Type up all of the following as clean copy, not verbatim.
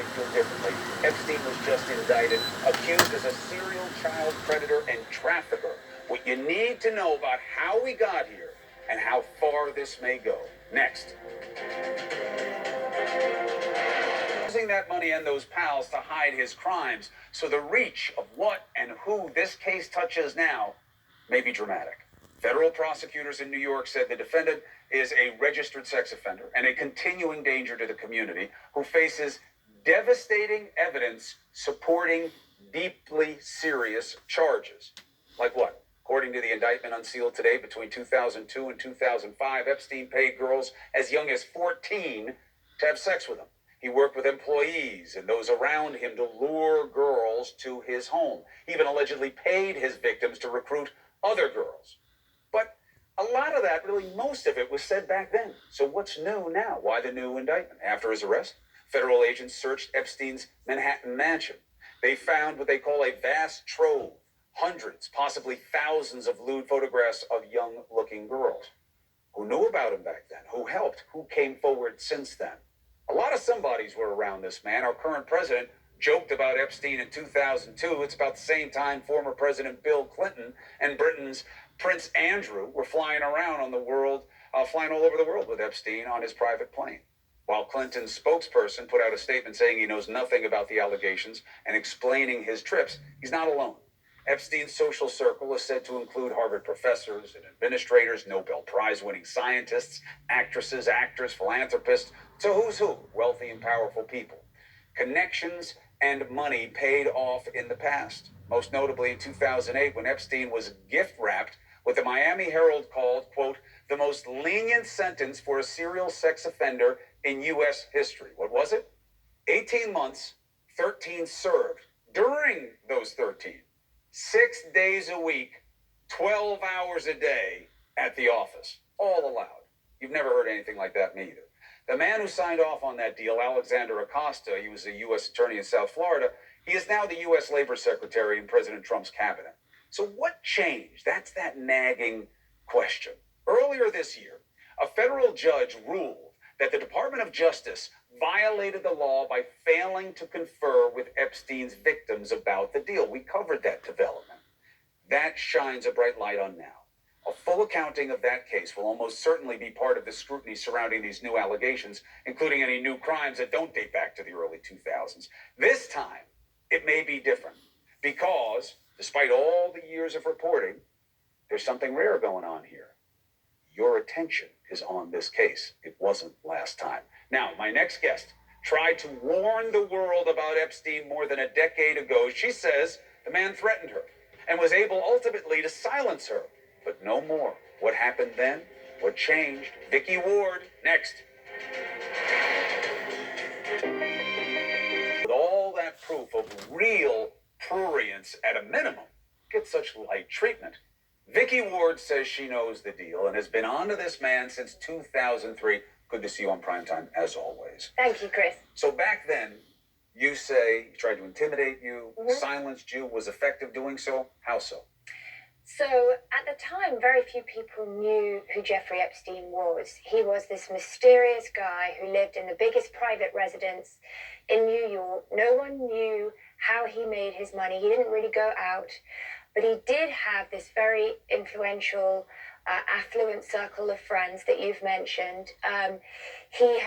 they feel differently. Epstein was just indicted, accused as a serial child predator and trafficker. What you need to know about how we got here and how far this may go. Next. Using that money and those pals to hide his crimes, so the reach of what and who this case touches now may be dramatic. Federal prosecutors in New York said the defendant is a registered sex offender and a continuing danger to the community who faces devastating evidence supporting deeply serious charges. Like what? According to the indictment unsealed today, between 2002 and 2005, Epstein paid girls as young as 14 to have sex with him. He worked with employees and those around him to lure girls to his home. He even allegedly paid his victims to recruit other girls. But a lot of that, really most of it, was said back then. So what's new now? Why the new indictment? After his arrest, federal agents searched Epstein's Manhattan mansion. They found what they call a vast trove, hundreds, possibly thousands of lewd photographs of young-looking girls. Who knew about him back then? Who helped? Who came forward since then? A lot of somebodies were around this man. Our current president joked about Epstein in 2002. It's about the same time former President Bill Clinton and Britain's Prince Andrew were flying around on the world, flying all over the world with Epstein on his private plane. While Clinton's spokesperson put out a statement saying he knows nothing about the allegations and explaining his trips, he's not alone. Epstein's social circle is said to include Harvard professors and administrators, Nobel Prize-winning scientists, actresses, actors, philanthropists. So who's who? Wealthy and powerful people. Connections and money paid off in the past. Most notably in 2008 when Epstein was gift-wrapped what the Miami Herald called, quote, the most lenient sentence for a serial sex offender in U.S. history. What was it? 18 months, 13 served. During those 13, 6 days a week, 12 hours a day at the office. All allowed. You've never heard anything like that, me either. The man who signed off on that deal, Alexander Acosta, he was a U.S. attorney in South Florida. He is now the U.S. Labor Secretary in President Trump's cabinet. So what changed? That's that nagging question. Earlier this year, a federal judge ruled that the Department of Justice violated the law by failing to confer with Epstein's victims about the deal. We covered that development. That shines a bright light on now. A full accounting of that case will almost certainly be part of the scrutiny surrounding these new allegations, including any new crimes that don't date back to the early 2000s. This time, it may be different because, despite all the years of reporting, there's something rare going on here. Your attention is on this case. It wasn't last time. Now, my next guest tried to warn the world about Epstein more than a decade ago. She says the man threatened her and was able ultimately to silence her, but no more. What happened then? What changed? Vicky Ward, next. With all that proof of real prurience at a minimum, get such light treatment. Vicky Ward says she knows the deal and has been on to this man since 2003. Good to see you on Primetime, as always. Thank you, Chris. So back then, you say he tried to intimidate you, silenced you, was effective doing so. How so? So at the time, very few people knew who Jeffrey Epstein was. He was this mysterious guy who lived in the biggest private residence in New York. No one knew how he made his money. He didn't really go out, but he did have this very influential, affluent circle of friends that you've mentioned. He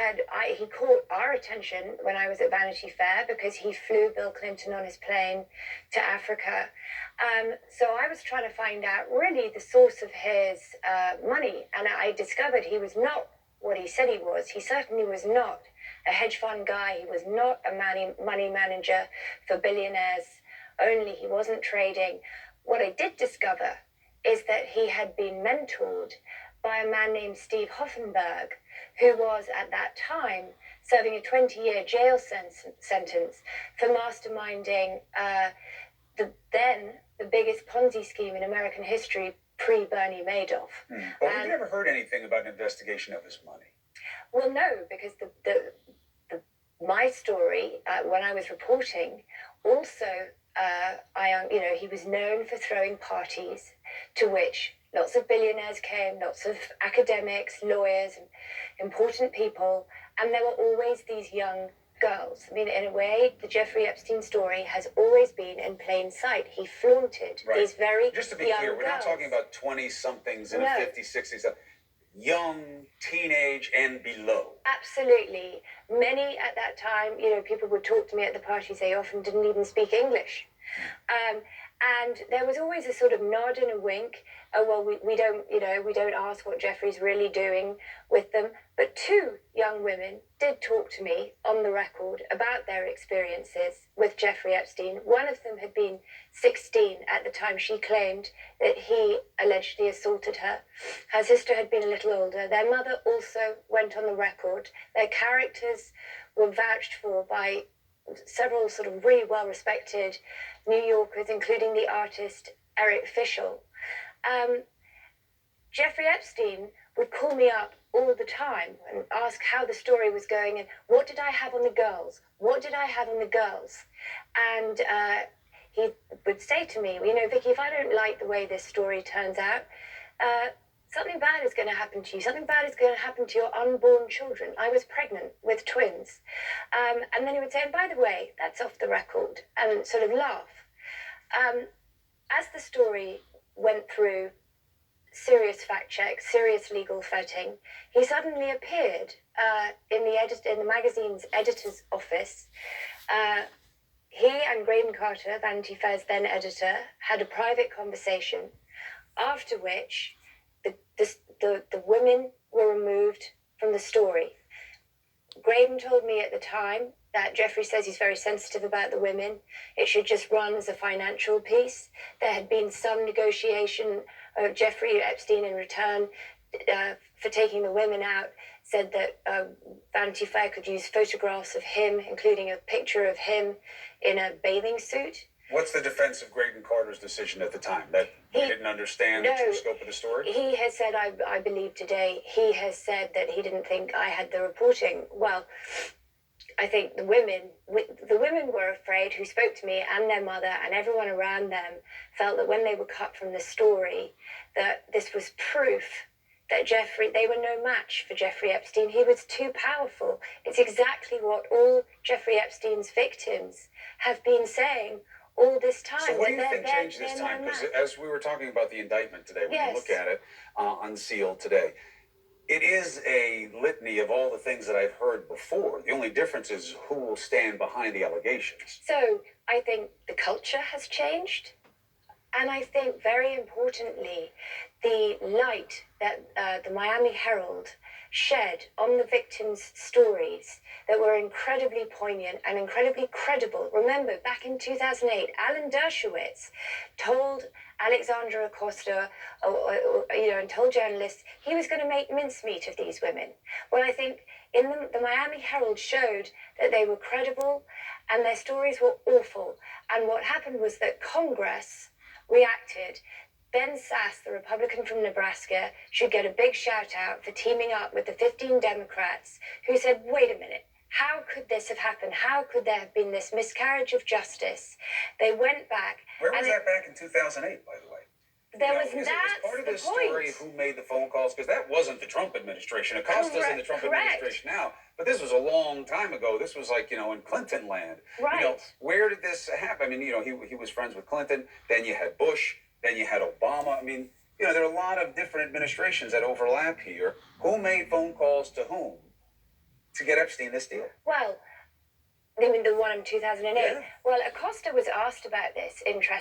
caught our attention when I was at Vanity Fair because he flew Bill Clinton on his plane to Africa. So I was trying to find out really the source of his money, and I discovered he was not what he said he was. He certainly was not a hedge fund guy. He was not a money manager for billionaires only. He wasn't trading. What I did discover is that he had been mentored by a man named Steve Hoffenberg, who was at that time serving a 20-year jail sentence for masterminding the biggest Ponzi scheme in American history pre-Bernie Madoff. But we never heard anything about an investigation of his money. Well, no, because my story, when I was reporting, also, he was known for throwing parties to which lots of billionaires came, lots of academics, lawyers, important people, and there were always these young girls. I mean, in a way, the Jeffrey Epstein story has always been in plain sight. He flaunted these very Just to be young clear, we're not girls. talking about 20-somethings in No. the 50s, 60s. Young, teenage, and below. Absolutely. Many at that time, you know, people would talk to me at the parties. They often didn't even speak English. And there was always a sort of nod and a wink. Oh, well, we don't, you know, we don't ask what Jeffrey's really doing with them. But two young women did talk to me on the record about their experiences with Jeffrey Epstein. One of them had been 16 at the time she claimed that he allegedly assaulted her. Her sister had been a little older. Their mother also went on the record. Their characters were vouched for by several sort of really well-respected New Yorkers, including the artist Eric Fischel. Jeffrey Epstein would call me up all the time and ask how the story was going and what did I have on the girls? What did I have on the girls? And he would say to me, you know, Vicky, if I don't like the way this story turns out, something bad is going to happen to you. Something bad is going to happen to your unborn children. I was pregnant with twins. And then he would say, and by the way, that's off the record, and sort of laugh. As the story went through serious fact checks, serious legal vetting, he suddenly appeared in the magazine's editor's office. He and Graydon Carter, Vanity Fair's then editor, had a private conversation, after which the women were removed from the story. Graydon told me at the time that Jeffrey says he's very sensitive about the women. It should just run as a financial piece. There had been some negotiation of Jeffrey Epstein in return for taking the women out, said that Vanity Fair could use photographs of him, including a picture of him in a bathing suit. What's the defense of Graydon Carter's decision at the time? That he didn't understand the true scope of the story? He has said, I believe today, he has said that he didn't think I had the reporting. Well, I think the women were afraid, who spoke to me, and their mother and everyone around them felt that when they were cut from the story, that this was proof that they were no match for Jeffrey Epstein. He was too powerful. It's exactly what all Jeffrey Epstein's victims have been saying all this time. So what do you think changed this time? Because as we were talking about the indictment today, when you look at it unsealed today, it is a litany of all the things that I've heard before. The only difference is who will stand behind the allegations. So I think the culture has changed. And I think, very importantly, the light that the Miami Herald shed on the victims' stories that were incredibly poignant and incredibly credible. Remember, back in 2008, Alan Dershowitz told Alexandra Acosta, and told journalists he was going to make mincemeat of these women. Well, I think the Miami Herald showed that they were credible and their stories were awful. And what happened was that Congress reacted. Ben Sasse, the Republican from Nebraska, should get a big shout out for teaming up with the 15 Democrats who said, wait a minute, how could this have happened? How could there have been this miscarriage of justice? They went back. Where was that back in 2008, by the way? That's part of the this story point. Who made the phone calls, because that wasn't the Trump administration. Acosta's in the Trump administration now, but this was a long time ago. This was like, in Clinton land. Right. Where did this happen? I mean, he was friends with Clinton. Then you had Bush. Then you had Obama. I mean, there are a lot of different administrations that overlap here. Who made phone calls to whom to get Epstein this deal? Well, I mean, the one in 2008. Yeah. Well, Acosta was asked about this, interestingly.